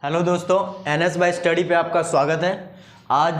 Hello दोस्तों, NS bye study पे आपका स्वागत है। आज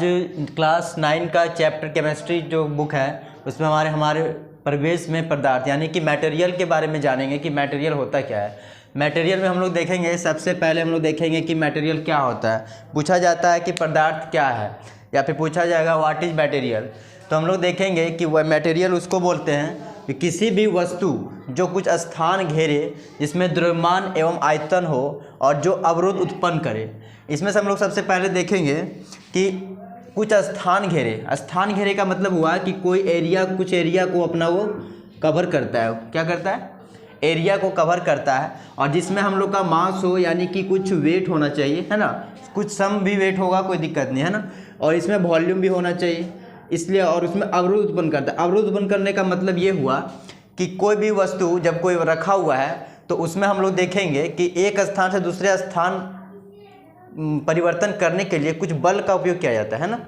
क्लास 9 का चैप्टर केमिस्ट्री जो बुक है उसमें हमारे परिवेश में पदार्थ यानी कि मटेरियल के बारे में जानेंगे कि मटेरियल होता क्या है। मटेरियल में हम लोग देखेंगे, सबसे पहले हम लोग देखेंगे कि मटेरियल क्या होता है। पूछा जाता है कि पदार्थ क्या है या फिर पूछा जाएगा व्हाट इज़ मटेरियल, तो हम लोग देखेंगे कि वह मटेरियल उसको बोलते हैं कि किसी भी वस्तु जो कुछ स्थान घेरे, जिसमें द्रव्यमान एवं आयतन हो और जो अवरोध उत्पन्न करे। इसमें से हम लोग सबसे पहले देखेंगे कि कुछ स्थान घेरे। स्थान घेरे का मतलब हुआ कि कोई एरिया, कुछ एरिया को अपना वो कवर करता है। क्या करता है? एरिया को कवर करता है, और जिसमें हम लोग का मास हो यानी कि कुछ वेट होना चाहिए, है ना। कुछ सम भी वेट होगा, कोई दिक्कत नहीं है ना। और इसमें वॉल्यूम भी होना चाहिए, इसलिए। और उसमें अवरोध उत्पन्न करता है। अवरोध उत्पन्न करने का मतलब ये हुआ कि कोई भी वस्तु जब कोई रखा हुआ है तो उसमें हम लोग देखेंगे कि एक स्थान से दूसरे स्थान परिवर्तन करने के लिए कुछ बल का उपयोग किया जाता है ना।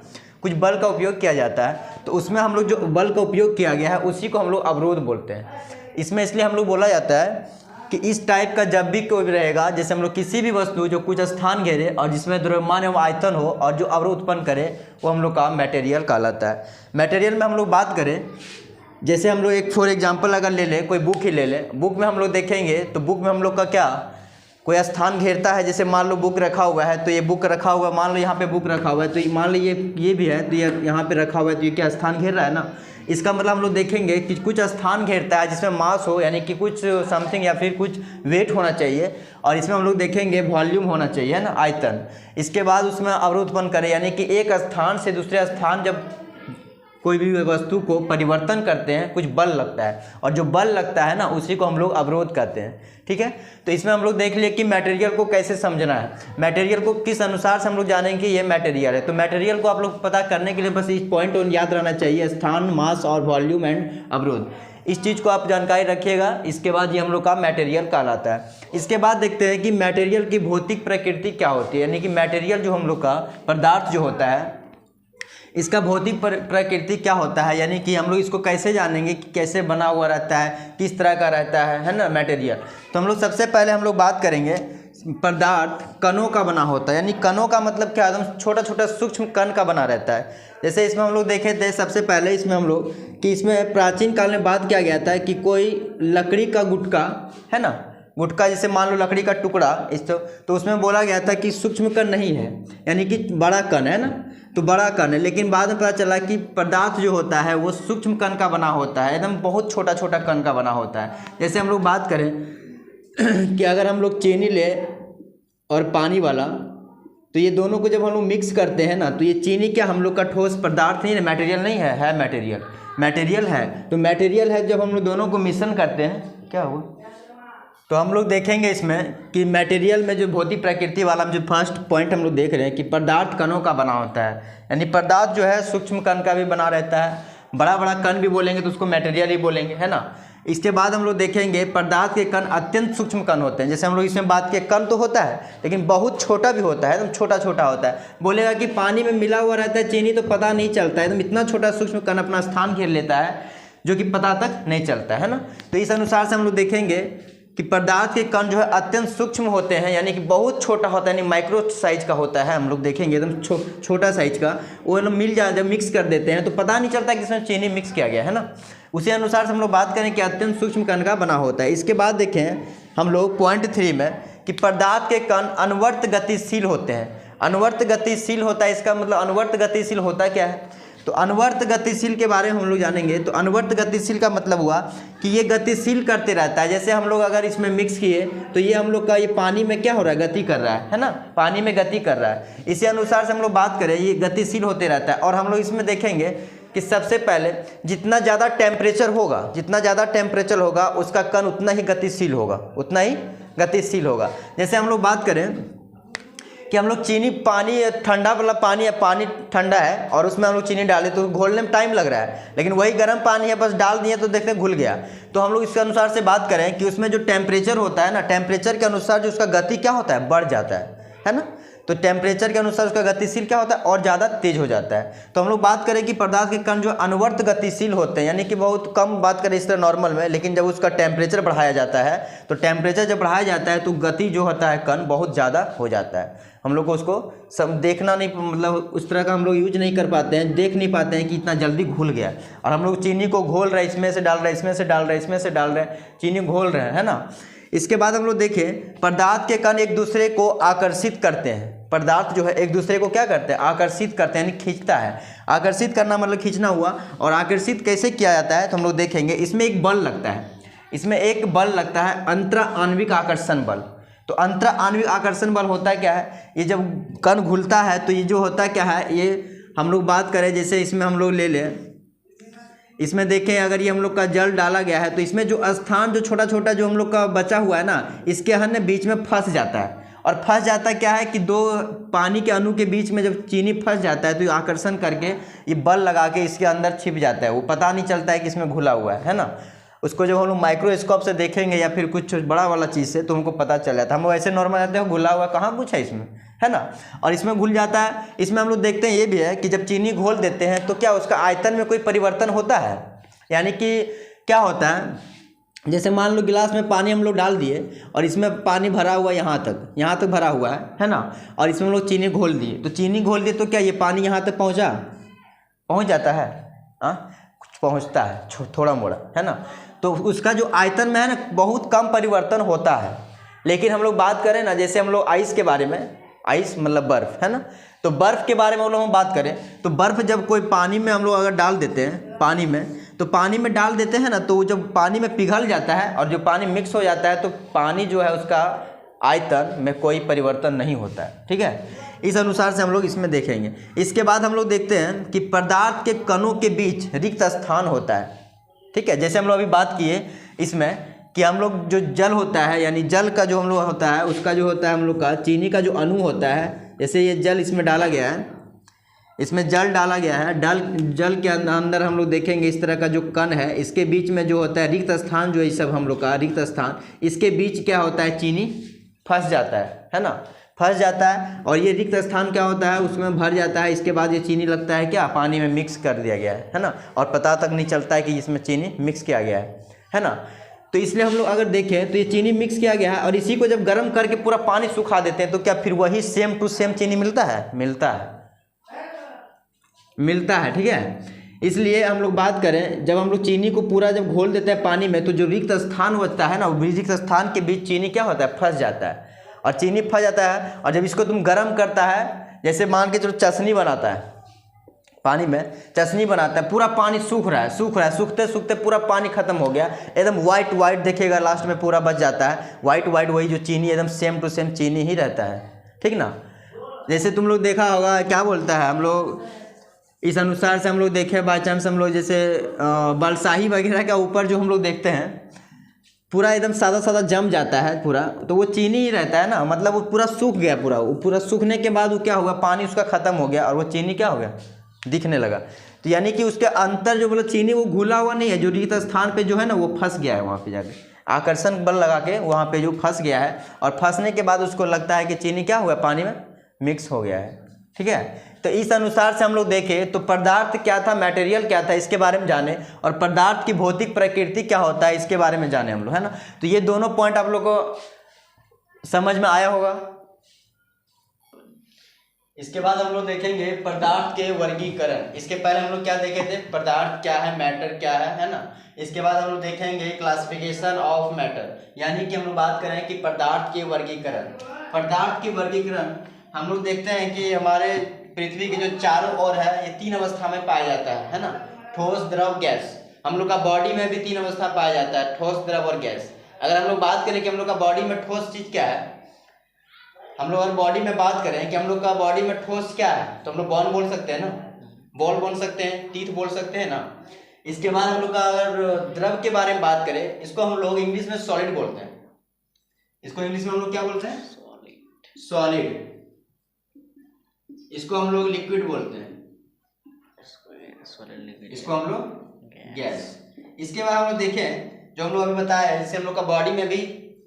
कुछ बल का उपयोग किया जाता है, तो उसमें हम लोग जो बल का उपयोग किया गया है उसी को हम लोग अवरोध बोलते हैं। इसमें इसलिए हम लोग बोला जाता है कि इस टाइप का जब भी कोई रहेगा, जैसे हम लोग किसी भी वस्तु जो कुछ स्थान घेरे और जिसमें द्रव्यमान एवं आयतन हो और जो अवरोध उत्पन्न करे, वो हम लोग का मटेरियल कहलाता है। मटेरियल में हम लोग बात करें, जैसे हम लोग एक फॉर एग्जांपल अगर ले लें, कोई बुक ही ले लें। बुक में हम लोग देखेंगे तो बुक में हम लोग का क्या, कोई स्थान घेरता है। जैसे मान लो बुक रखा हुआ है, तो ये बुक रखा हुआ, मान लो यहाँ पे बुक रखा हुआ है, तो मान लो ये भी है, तो ये यहाँ पे रखा हुआ है, तो ये क्या स्थान घेर रहा है ना। इसका मतलब हम लोग देखेंगे कि कुछ स्थान घेरता है जिसमें मास हो यानी कि कुछ समथिंग या फिर कुछ वेट होना चाहिए, और इसमें हम लोग देखेंगे वॉल्यूम होना चाहिए, है ना, आयतन। इसके बाद उसमें अवरोध उत्पन्न करे, यानी कि एक स्थान से दूसरे स्थान जब कोई भी वस्तु को परिवर्तन करते हैं, कुछ बल लगता है, और जो बल लगता है ना उसी को हम लोग अवरोध कहते हैं। ठीक है, तो इसमें हम लोग देख लिए कि मटेरियल को कैसे समझना है, मटेरियल को किस अनुसार से हम लोग जानेंगे कि ये मटेरियल है। तो मटेरियल को आप लोग पता करने के लिए बस इस पॉइंट याद रहना चाहिए, स्थान, मास और वॉल्यूम एंड अवरोध। इस चीज़ को आप जानकारी रखिएगा। इसके बाद ये हम लोग का मटेरियल कहलाता है। इसके बाद देखते हैं कि मटेरियल की भौतिक प्रकृति क्या होती है, यानी कि मटेरियल जो हम लोग का पदार्थ जो होता है इसका भौतिक प्रकृति क्या होता है, यानी कि हम लोग इसको कैसे जानेंगे कि कैसे बना हुआ रहता है, किस तरह का रहता है ना मटेरियल। तो हम लोग सबसे पहले हम लोग बात करेंगे, पदार्थ कणों का बना होता है। यानी कणों का मतलब क्या, एकदम छोटा छोटा सूक्ष्म कण का बना रहता है। जैसे इसमें हम लोग देखे थे सबसे पहले, इसमें हम लोग कि इसमें प्राचीन काल में बात किया गया था कि कोई लकड़ी का गुटका, है ना, गुटका जैसे मान लो लकड़ी का टुकड़ा, तो उसमें बोला गया था कि सूक्ष्म कण नहीं है, यानी कि बड़ा कण है ना, तो बड़ा कण है। लेकिन बाद में पता चला कि पदार्थ जो होता है वो सूक्ष्म कण का बना होता है, एकदम बहुत छोटा छोटा कण का बना होता है। जैसे हम लोग बात करें कि अगर हम लोग चीनी ले और पानी वाला, तो ये दोनों को जब हम लोग मिक्स करते हैं ना, तो ये चीनी क्या हम लोग का ठोस पदार्थ नहीं है, मटेरियल नहीं है मटेरियल है। तो मटेरियल है, जब हम लोग दोनों को मिश्रण करते हैं क्या हुआ, तो हम लोग देखेंगे इसमें कि मटेरियल में जो भौतिक प्रकृति वाला जो फर्स्ट पॉइंट हम लोग देख रहे हैं कि पदार्थ कणों का बना होता है। यानी पदार्थ जो है सूक्ष्म कण का भी बना रहता है, बड़ा बड़ा कण भी बोलेंगे तो उसको मटेरियल ही बोलेंगे, है ना। इसके बाद हम लोग देखेंगे पदार्थ के कण अत्यंत सूक्ष्म कण होते हैं। जैसे हम लोग इसमें बात किए, कण तो होता है लेकिन बहुत छोटा भी होता है, एकदम छोटा छोटा होता है। बोलेगा कि पानी में मिला हुआ रहता है चीनी तो पता नहीं चलता है, एकदम इतना छोटा सूक्ष्म कण अपना स्थान घेर लेता है जो कि पता तक नहीं चलता है ना। तो इस अनुसार से हम लोग देखेंगे कि पदार्थ के कण जो है अत्यंत सूक्ष्म होते हैं, यानी कि बहुत छोटा होता है, यानी माइक्रो साइज का होता है। हम लोग देखेंगे एकदम छोटा साइज का, वो लोग मिल जाए, जब मिक्स कर देते हैं तो पता नहीं चलता कि इसमें चीनी मिक्स किया गया है ना। उसी अनुसार से हम लोग बात करें कि अत्यंत सूक्ष्म कण का बना होता है। इसके बाद देखें हम लोग पॉइंट 3 में कि पदार्थ के कण अनुवर्त गतिशील होते हैं। अनुवर्त गतिशील होता है, इसका मतलब अनुवर्त गतिशील होता क्या है, तो अनुवर्त गतिशील के बारे में हम लोग जानेंगे। तो अनुवर्त गतिशील का मतलब हुआ कि ये गतिशील करते रहता है। जैसे हम लोग अगर इसमें मिक्स किए तो ये हम लोग का ये पानी में क्या हो रहा है, गति कर रहा है ना, पानी में गति कर रहा है। इसी अनुसार से हम लोग बात करें, ये गतिशील होते रहता है। और हम लोग इसमें देखेंगे कि सबसे पहले जितना ज़्यादा टेम्परेचर होगा उसका कण उतना ही गतिशील होगा, जैसे हम लोग बात करें कि हम लोग चीनी, पानी ठंडा वाला पानी है, पानी ठंडा है और उसमें हम लोग चीनी डाले तो घोलने में टाइम लग रहा है, लेकिन वही गर्म पानी है, बस डाल दिए तो देखते घुल गया। तो हम लोग इसके अनुसार से बात करें कि उसमें जो टेम्परेचर होता है ना, टेम्परेचर के अनुसार जो उसका गति क्या होता है, बढ़ जाता है। है ना। तो टेम्परेचर के अनुसार उसका गतिशील क्या होता है और ज़्यादा तेज हो जाता है। तो हम लोग बात करें कि पदार्थ के कण जो अनुवर्त गतिशील होते हैं, यानी कि बहुत कम बात करें इस तरह नॉर्मल में, लेकिन जब उसका टेम्परेचर बढ़ाया जाता है तो टेम्परेचर जब बढ़ाया जाता है तो गति जो होता है कण बहुत ज़्यादा हो जाता है। हम लोग को उसको सब देखना नहीं, मतलब उस तरह का हम लोग यूज नहीं कर पाते हैं, देख नहीं पाते हैं कि इतना जल्दी घुल गया। और हम लोग चीनी को घोल रहे हैं, इसमें से डाल रहे हैं, इसमें से डाल रहे हैं, इसमें से डाल रहे हैं, चीनी घोल रहे हैं, है ना। इसके बाद हम लोग देखें पदार्थ के कण एक दूसरे को आकर्षित करते हैं। पदार्थ जो है एक दूसरे को क्या करते हैं, आकर्षित करते हैं, यानी खींचता है। आकर्षित करना मतलब खींचना हुआ। और आकर्षित कैसे किया जाता है तो हम लोग देखेंगे, इसमें एक बल लगता है, इसमें एक बल लगता है अंतरा आणविक आकर्षण बल। तो अंतरा आणविक आकर्षण बल होता है क्या है, ये जब कण घुलता है तो ये जो होता है क्या है, ये हम लोग बात करें जैसे इसमें हम लोग ले लें, इसमें देखें अगर ये हम लोग का जल डाला गया है तो इसमें जो स्थान जो छोटा छोटा जो हम लोग का बचा हुआ है ना, इसके अन्य बीच में फंस जाता है। और फंस जाता क्या है कि दो पानी के अणु के बीच में जब चीनी फंस जाता है तो ये आकर्षण करके ये बल लगा के इसके अंदर छिप जाता है, वो पता नहीं चलता है कि इसमें घुला हुआ है ना। उसको जब हम लोग माइक्रोस्कोप से देखेंगे या फिर कुछ बड़ा वाला चीज़ से तो हमको पता चल जाता है। हम लोग ऐसे नॉर्मल जाते हैं घुला हुआ कहाँ कुछ है इसमें, है ना। और इसमें घुल जाता है। इसमें हम लोग देखते हैं ये भी है कि जब चीनी घोल देते हैं तो क्या उसका आयतन में कोई परिवर्तन होता है, यानी कि क्या होता है, जैसे मान लो गिलास में पानी हम लोग डाल दिए और इसमें पानी भरा हुआ यहाँ तक भरा हुआ है ना। और इसमें हम लोग चीनी घोल दिए, तो चीनी घोल दिए तो क्या ये पानी यहाँ तक पहुँच जाता है, कुछ पहुँचता है थोड़ा मोड़ा, है ना। तो उसका जो आयतन में है ना बहुत कम परिवर्तन होता है। लेकिन हम लोग बात करें ना, जैसे हम लोग आइस के बारे में, आइस मतलब बर्फ़, है ना। तो बर्फ़ के बारे में हम लोग बात करें तो बर्फ़ जब कोई पानी में हम लोग अगर डाल देते हैं, पानी में डाल देते हैं ना, तो जब पानी में पिघल जाता है और जो पानी मिक्स हो जाता है तो पानी जो है उसका आयतन में कोई परिवर्तन नहीं होता है, ठीक है। इस अनुसार से हम लोग इसमें देखेंगे। इसके बाद हम लोग देखते हैं कि पदार्थ के कणों के बीच रिक्त स्थान होता है, ठीक है। जैसे हम लोग अभी बात किए इसमें कि हम लोग जो जल होता है, यानी जल का जो हम लोग होता है उसका जो होता है हम लोग का चीनी का जो अणु होता है, जैसे ये जल इसमें डाला गया है, इसमें जल डाला गया है, जल के अंदर हम लोग देखेंगे इस तरह का जो कण है, इसके बीच में जो होता है रिक्त स्थान, जो ये सब हम लोग का रिक्त स्थान, इसके बीच क्या होता है, चीनी फंस जाता है ना, फंस जाता है। और ये रिक्त स्थान क्या होता है, उसमें भर जाता है। इसके बाद ये चीनी लगता है क्या, पानी में मिक्स कर दिया गया है ना। और पता तक नहीं चलता है कि इसमें चीनी मिक्स किया गया है ना। तो इसलिए हम लोग अगर देखें तो ये चीनी मिक्स किया गया है और इसी को जब गर्म करके पूरा पानी सुखा देते हैं तो क्या फिर वही सेम टू सेम चीनी मिलता है, ठीक है। इसलिए हम लोग बात करें, जब हम लोग चीनी को पूरा जब घोल देते हैं पानी में तो जो रिक्त स्थान बचता है ना, वो रिक्त स्थान के बीच चीनी क्या होता है, फंस जाता है। और चीनी फंस जाता है और जब इसको तुम गर्म करता है, जैसे मान के चलो चाशनी बनाता है, पानी में चाशनी बनाता है, पूरा पानी सूख रहा है, सूखते सूखते पूरा पानी खत्म हो गया, एकदम वाइट देखेगा, लास्ट में पूरा बच जाता है वाइट वही जो चीनी एकदम सेम टू सेम चीनी ही रहता है, ठीक ना। जैसे तुम लोग देखा होगा क्या बोलता है, हम लोग इस अनुसार से हम लोग देखें बाई चांस हम लोग जैसे बालसाही वगैरह का ऊपर जो हम लोग देखते हैं पूरा एकदम सादा जम जाता है पूरा, तो वो चीनी ही रहता है ना, मतलब वो पूरा सूख गया, पूरा सूखने के बाद वो क्या होगा, पानी उसका ख़त्म हो गया और वो चीनी क्या हो गया, दिखने लगा। तो यानी कि उसके अंतर जो मतलब चीनी वो घुला हुआ नहीं है, जो रिक्त स्थान पे जो है ना वो फंस गया है, वहाँ पे जाके आकर्षण बल लगा के वहाँ पे जो फंस गया है, और फंसने के बाद उसको लगता है कि चीनी क्या हुआ, पानी में मिक्स हो गया है, ठीक है। तो इस अनुसार से हम लोग देखें तो पदार्थ क्या था, मटेरियल क्या था, इसके बारे में जाने, और पदार्थ की भौतिक प्रकृति क्या होता है इसके बारे में जाने हम लोग, है ना। तो ये दोनों पॉइंट आप लोग को समझ में आया होगा। इसके बाद हम लोग देखेंगे पदार्थ के वर्गीकरण। इसके पहले हम लोग क्या देखे थे, पदार्थ क्या है, मैटर क्या है ना। इसके बाद हम लोग देखेंगे क्लासिफिकेशन ऑफ मैटर, यानी कि हम लोग बात करें कि पदार्थ के वर्गीकरण। पदार्थ के वर्गीकरण हम लोग देखते हैं कि हमारे पृथ्वी के जो चारों ओर है ये 3 अवस्था में पाया जाता है ना, ठोस, द्रव, गैस। हम लोग का बॉडी में भी 3 अवस्था पाया जाता है, ठोस, द्रव और गैस। अगर हम लोग बात करें कि हम लोग का बॉडी में ठोस चीज क्या है, हम लोग अगर बॉडी में बात करें कि हम लोग का बॉडी में ठोस क्या है, तो हम लोग बॉन बोल सकते हैं ना, बॉल बोल सकते हैं, टीथ बोल सकते हैं ना। इसके बाद हम लोग का अगर द्रव के बारे में बात करें, इसको हम लोग इंग्लिश में सॉलिड बोलते हैं। इसको इंग्लिश में हम लोग क्या बोलते हैं, सॉलिड। इसको हम लोग लिक्विड बोलते हैं, इसको हम लोग गैस। इसके बाद हम लोग देखें जो हम लोग अभी बताया है, जैसे हम लोग का बॉडी में भी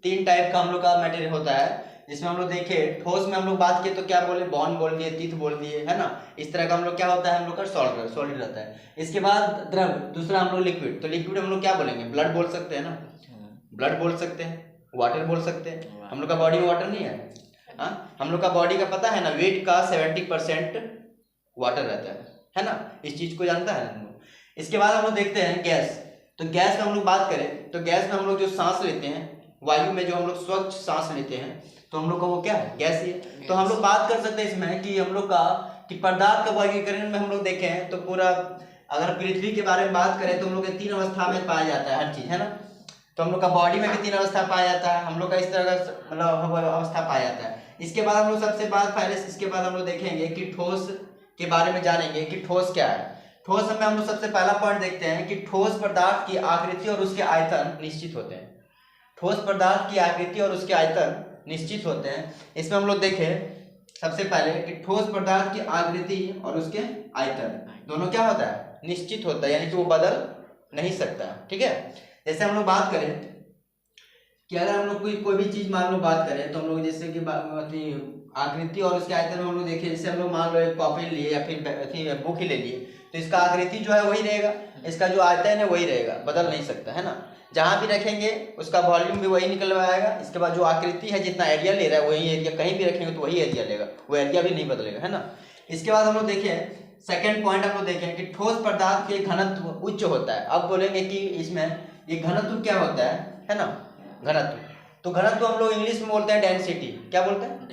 3 टाइप का हम लोग का मटेरियल होता है, जिसमें हम लोग देखे ठोस में हम लोग बात किए तो क्या बोले, बॉन्ड बोल दिए, तीत बोल दिए, है ना। इस तरह का हम लोग क्या होता है, हम लोग का सॉलिड रहता है। इसके बाद द्रव, दूसरा हम लोग लिक्विड, तो लिक्विड हम लोग क्या बोलेंगे, ब्लड बोल सकते हैं ना, ब्लड बोल सकते हैं, वाटर बोल सकते हैं। हम लोग का बॉडी में वाटर नहीं है, हाँ, हम लोग का बॉडी का पता है ना, वेट का 70% वाटर रहता है ना, इस चीज को जानता है हम लोग। इसके बाद हम लोग देखते हैं गैस, तो गैस में हम लोग बात करें तो गैस में हम लोग जो सांस लेते हैं, वायु में जो हम लोग स्वच्छ सांस लेते हैं, तो हम लोग का वो क्या है, गैस ही है। तो हम लोग बात कर सकते हैं इसमें कि हम लोग का कि पदार्थ का वर्गीकरण में हम लोग देखें तो पूरा, अगर पृथ्वी के बारे में बात करें तो हम लोग के 3 अवस्था में पाया जाता है हर चीज, है ना। तो हम लोग का बॉडी में भी 3 अवस्था पाया जाता है, हम लोग का इस तरह का मतलब अवस्था पाया जाता है। इसके बाद हम लोग सबसे पहले इसके बाद हम लोग देखेंगे कि ठोस के बारे में जानेंगे कि ठोस क्या है। ठोस में हम लोग सबसे पहला पॉइंट देखते हैं कि ठोस पदार्थ की आकृति और उसके आयतन निश्चित होते हैं। ठोस पदार्थ की आकृति और उसके आयतन निश्चित होते हैं। इसमें हम लोग देखें सबसे पहले कि ठोस पदार्थ की आकृति और उसके आयतन दोनों क्या होता है, निश्चित होता है, यानी कि वो बदल नहीं सकता, ठीक है। जैसे हम लोग बात करें कि अगर हम लोग कोई भी चीज मान लो बात करें तो हम लोग जैसे कि आकृति और उसके आयतन में हम लोग देखें, जैसे हम लोग मान लो एक कॉपी लिए या फिर बुक ही ले लिए, तो इसका आकृति जो है वही रहेगा, इसका जो आयतन है वही रहेगा, बदल नहीं सकता, है ना। जहाँ भी रखेंगे उसका वॉल्यूम भी वही निकल आएगा। इसके बाद जो आकृति है, जितना एरिया ले रहा है वही एरिया, कहीं भी रखेंगे तो वही एरिया लेगा, वो एरिया भी नहीं बदलेगा, है ना। इसके बाद हम लोग देखें सेकेंड पॉइंट, हम लोग देखें कि ठोस पदार्थ के घनत्व उच्च होता है। अब बोलेंगे कि इसमें ये घनत्व क्या होता है ना, घनत्व। तो घनत्व हम लोग इंग्लिश में बोलते हैं डेंसिटी, क्या बोलते हैं,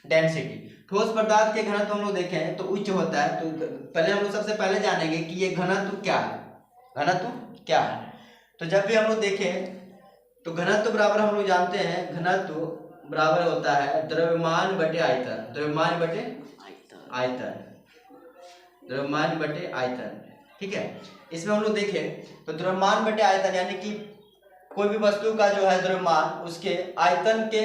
डेंसिटी। ठोस पदार्थ के घनत्व हम लोग देखें तो उच्च होता है। तो पहले हम लोग सबसे पहले जानेंगे कि ये घनत्व क्या है, घनत्व क्या है। तो जब भी हम लोग देखें तो घनत्व बराबर हम लोग जानते हैं, घनत्व बराबर होता है द्रव्यमान बटे आयतन, द्रव्यमान बटे आयतन, द्रव्यमान बटे आयतन, ठीक है। इसमें हम लोग देखें तो द्रव्यमान बटे आयतन यानी कि कोई भी वस्तु का जो है द्रव्यमान उसके आयतन के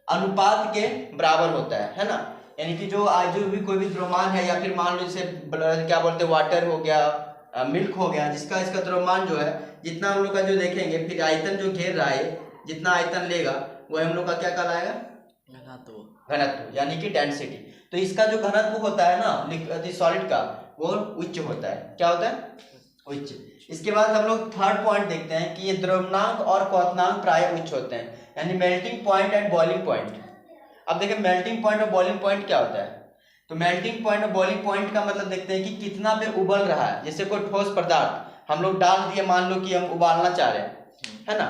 अनुपात के बराबर होता है ना। यानी कि जो भी कोई भी द्रव्यमान है, या फिर मान लो जैसे क्या बोलते हैं वाटर हो गया, मिल्क हो गया, जिसका इसका द्रव्यमान जो है जितना हम लोग का जो देखेंगे, फिर आयतन जो घेर रहा है जितना आयतन लेगा वह हम लोग का क्या कहलाएगा, घनत्व, यानी कि डेंसिटी। तो इसका जो घनत्व होता है ना सॉलिड का, वो उच्च होता है, क्या होता है, उच्च। इसके बाद हम लोग थर्ड पॉइंट देखते हैं कि ये द्रव्यमांक और क्वथनांक प्राय उच्च होते हैं, यानी melting point and boiling point. अब देखिए मेल्टिंग पॉइंट और बॉइलिंग पॉइंट क्या होता है। तो मेल्टिंग पॉइंट और बॉइलिंग पॉइंट का मतलब देखते हैं कि कितना पे उबल रहा है। जैसे कोई ठोस पदार्थ हम लोग डाल दिए, मान लो कि हम उबालना चाह रहे हैं, है ना,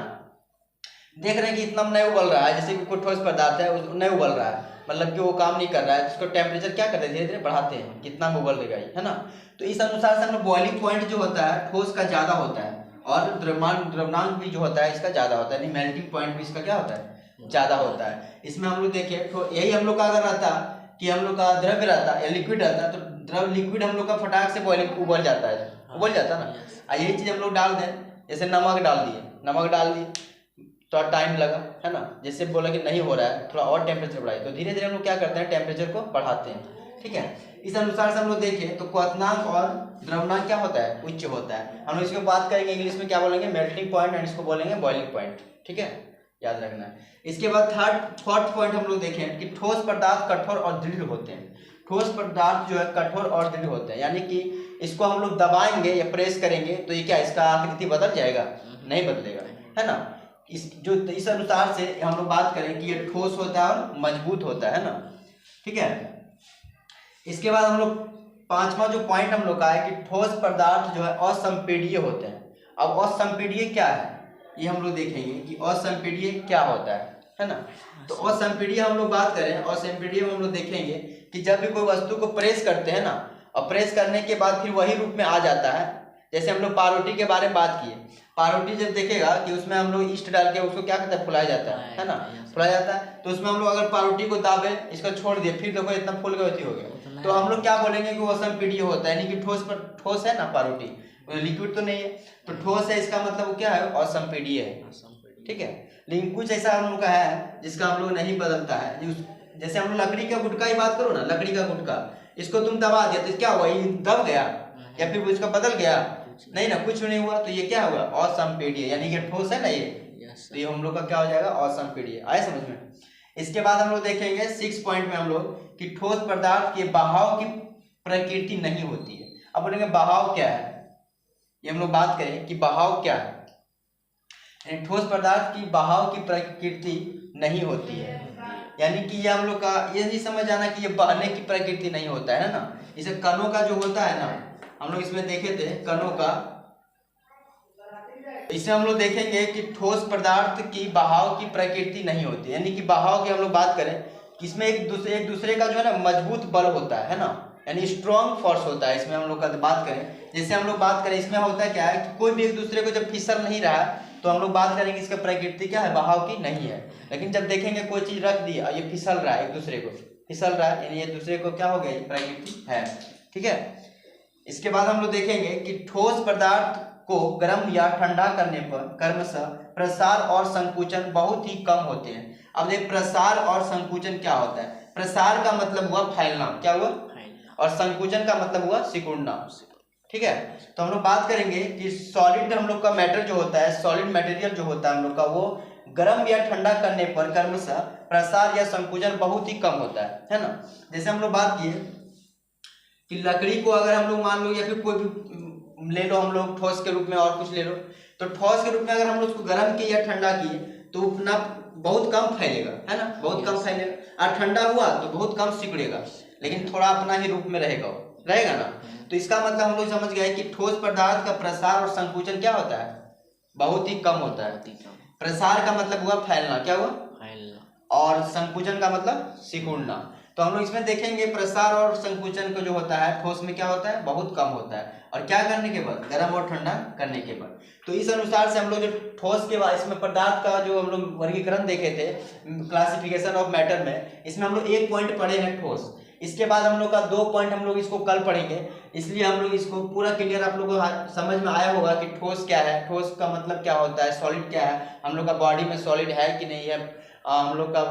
देख रहे हैं कि इतना नहीं उबल रहा है, जैसे कि कोई ठोस पदार्थ है नहीं उबल रहा है, मतलब कि वो काम नहीं कर रहा है, उसको टेम्परेचर क्या करते हैं, धीरे धीरे बढ़ाते हैं, कितना में उबल देगा, है ना। तो इस अनुसार से हम लोग बॉइलिंग पॉइंट जो होता है ठोस का ज्यादा होता है, और द्रव्यमांक भी जो होता है इसका ज्यादा होता है, यानी मेल्टिंग पॉइंट भी इसका क्या होता है, ज्यादा होता है। इसमें हम लोग देखिए यही हम लोग का अगर रहता कि हम लोग का द्रव्य रहता या लिक्विड रहता, तो द्रव लिक्विड हम लोग का फटाक से बॉइलिंग उबल जाता है, उबल जाता ना। यही चीज हम लोग डाल दें, जैसे नमक डाल दिए, नमक डाल दिए, थोड़ा टाइम लगा, है ना, जैसे बोला कि नहीं हो रहा है, थोड़ा और टेम्परेचर बढ़ाइए, तो धीरे धीरे हम लोग क्या करते हैं, टेम्परेचर को बढ़ाते हैं, ठीक है। इस अनुसार से हम लोग देखें तो क्वथनांक और द्रव्यमांक क्या होता है, उच्च होता है। हम लोग इसको बात करेंगे इंग्लिश में क्या बोलेंगे, मेल्टिंग पॉइंट, एंड इसको बोलेंगे बॉइलिंग पॉइंट, ठीक है, याद रखना है। इसके बाद फोर्थ पॉइंट हम लोग देखें कि ठोस पदार्थ कठोर और दृढ़ होते हैं। ठोस पदार्थ जो है कठोर और दृढ़ होते हैं, यानी कि इसको हम लोग दबाएंगे या प्रेस करेंगे तो ये क्या, इसका आकृति बदल जाएगा, नहीं बदलेगा, है ना। इस अनुसार से हम लोग बात करें कि ये ठोस होता है और मजबूत होता है ना, ठीक है। इसके बाद हम लोग पांचवा जो पॉइंट हम लोग का है कि ठोस पदार्थ जो है असंपीड्य होते हैं। अब असंपीड्य क्या है ये हम लोग देखेंगे कि असंपीड्य क्या होता है ना। तो असंपीड्य हम लोग बात करें, असंपीड्य में हम लोग देखेंगे कि जब भी कोई वस्तु को प्रेस करते हैं ना, और प्रेस करने के बाद फिर वही रूप में आ जाता है। जैसे हम लोग पावरोटी के बारे में बात किए, पावरोटी जब देखेगा कि उसमें हम लोग ईस्ट डाल के उसको क्या करते हैं, फुलाया जाता है ना, फुलाया जाता है। तो उसमें हम लोग अगर पावरोटी को दाबे, इसको छोड़ दिए, फिर देखो इतना फूल गई हो गया, तो हम लोग क्या बोलेंगे कि वो असंपीड्य होता है, यानी कि ठोस है ना पावरोटी, लिक्विड तो नहीं है, तो ठोस है, इसका मतलब वो क्या है, असंपीड्य है, ठीक है। लेकिन कुछ ऐसा हम लोग का है जिसका हम लोग नहीं बदलता है। जैसे हम लोग लकड़ी का गुटका ही बात करो ना, लकड़ी का गुटका, इसको तुम दबा दिया तो क्या हुआ, ये दब गया या फिर इसका बदल गया, नहीं ना, कुछ नहीं हुआ, तो ये क्या हुआ, असंपीड्य, यानी कि ठोस है ना ये, तो ये हम लोग का क्या हो जाएगा, असंपीड्य। आए समझ में। इसके बाद हम लोग देखेंगे 6 पॉइंट में हम लोग कि ठोस पदार्थ के बहाव की प्रकृति नहीं होती है। अब बोलेंगे बहाव क्या है, ये हम लोग बात करें कि बहाव क्या है। ठोस पदार्थ की बहाव की प्रकृति नहीं होती है, यानी कि ये हम लोग का ये नहीं समझ आना कि ये बहने की प्रकृति नहीं होता है ना। इसे कणों का जो होता है ना, हम लोग इसमें देखे थे कणों का, इसमें हम लोग देखेंगे कि ठोस पदार्थ की बहाव की प्रकृति नहीं होती, यानी कि बहाव की हम लोग बात करें कि इसमें एक दूसरे का जो है ना मजबूत बल होता है ना, यानी स्ट्रॉन्ग फोर्स होता है। इसमें हम लोग का बात करें, जैसे हम लोग बात करें इसमें होता है क्या है कि कोई भी एक दूसरे को जब फिसल नहीं रहा तो हम लोग बात करेंगे इसका प्रकृति क्या है, बहाव की नहीं है। लेकिन जब देखेंगे कोई चीज रख दी और ये फिसल रहा है, एक दूसरे को फिसल रहा है, यानी ये दूसरे को क्या हो गया, प्रकृति है। ठीक है, इसके बाद हम लोग देखेंगे कि ठोस पदार्थ को गर्म या ठंडा करने पर क्रमशः प्रसार और संकुचन बहुत ही कम होते हैं। अब देख प्रसार और संकुचन क्या होता है। प्रसार का मतलब हुआ फैलना, क्या हुआ, और संकुचन का मतलब हुआ सिकुड़ना। ठीक है, तो हम लोग बात करेंगे कि सॉलिड हम लोग का मैटर जो होता है, सॉलिड मटेरियल जो होता है हम लोग का, वो गर्म या ठंडा करने पर क्रमशः प्रसार या संकुचन बहुत ही कम होता है ना। जैसे हम लोग बात किए कि लकड़ी को अगर हम लोग मान लो या फिर कोई भी ले लो हम लोग ठोस के रूप में और कुछ ले लो, तो ठोस के रूप में अगर हम लोग उसको गर्म किए या ठंडा किए तो उतना बहुत कम फैलेगा, है ना, बहुत कम फैलेगा। और ठंडा हुआ तो बहुत कम सिकुड़ेगा, लेकिन थोड़ा अपना ही रूप में रहेगा ना। तो इसका मतलब हम लोग समझ गए कि ठोस पदार्थ का प्रसार और संकुचन क्या होता है, बहुत ही कम होता है। प्रसार का मतलब हुआ फैलना, क्या हुआ, फैलना, और संकुचन का मतलब सिकुड़ना। तो हम लोग इसमें देखेंगे प्रसार और संकुचन को जो होता है ठोस में क्या होता है, बहुत कम होता है। और क्या करने के बाद, गर्म और ठंडा करने के बाद। तो इस अनुसार से हम लोग जो ठोस के बाद इसमें पदार्थ का जो हम लोग वर्गीकरण देखे थे क्लासिफिकेशन ऑफ मैटर में, इसमें हम लोग 1 पॉइंट पढ़े हैं ठोस। इसके बाद हम लोग का 2 पॉइंट हम लोग इसको कल पढ़ेंगे, इसलिए हम लोग इसको पूरा क्लियर आप लोगों को समझ में आया होगा कि ठोस क्या है, ठोस का मतलब क्या होता है, सॉलिड क्या है, हम लोग का बॉडी में सॉलिड है कि नहीं है, हम लोग का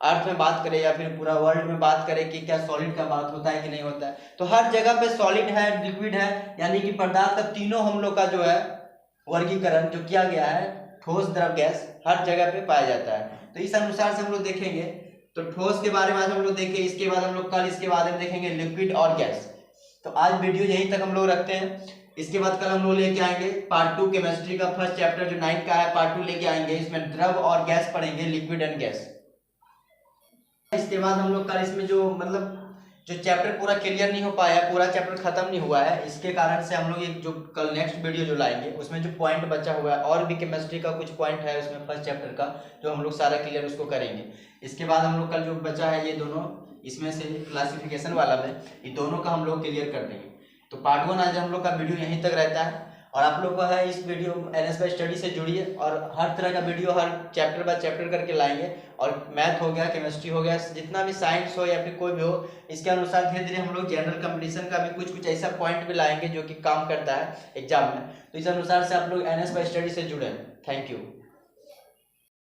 अर्थ में बात करें या फिर पूरा वर्ल्ड में बात करें कि क्या सॉलिड का बात होता है कि नहीं होता है। तो हर जगह पे सॉलिड है, लिक्विड है, यानी कि पदार्थ का तीनों हम लोग का जो है वर्गीकरण जो किया गया है, ठोस द्रव गैस, हर जगह पे पाया जाता है। तो इस अनुसार से हम लोग देखेंगे, तो ठोस के बारे में आज हम लोग देखें, इसके बाद हम लोग कल इसके बारे में देखेंगे लिक्विड और गैस। तो आज वीडियो यहीं तक हम लोग रखते हैं। इसके बाद कल हम लोग लेके आएंगे पार्ट 2 केमिस्ट्री का फर्स्ट चैप्टर जो 9 का है, पार्ट 2 लेके आएंगे। इसमें द्रव और गैस पढ़ेंगे, लिक्विड एंड गैस। इसके बाद हम लोग कल इसमें जो मतलब जो चैप्टर पूरा क्लियर नहीं हो पाया है, पूरा चैप्टर खत्म नहीं हुआ है, इसके कारण से हम लोग एक जो कल नेक्स्ट वीडियो जो लाएंगे उसमें जो पॉइंट बचा हुआ है, और भी केमिस्ट्री का कुछ पॉइंट है उसमें फर्स्ट चैप्टर का, जो हम लोग सारा क्लियर उसको करेंगे। इसके बाद हम लोग कल जो बचा है ये दोनों, इसमें से क्लासिफिकेशन वाला में ये दोनों का हम लोग क्लियर कर देंगे। तो पार्ट 1 आज हम लोग का वीडियो यहीं तक रहता है, और आप लोग को है इस वीडियो NS बाय स्टडी से जुड़िए, और हर तरह का video her chapter by chapter करके लाएंगे। और मैथ हो गया, केमिस्ट्री हो गया, जितना भी साइंस हो या फिर कोई भी हो, इसके अनुसार धीरे धीरे हम लोग जनरल कंपटीशन का भी कुछ ऐसा पॉइंट भी लाएंगे जो कि काम करता है एग्जाम में। तो इस अनुसार से आप लोग NS बाय स्टडी से जुड़े। Thank you.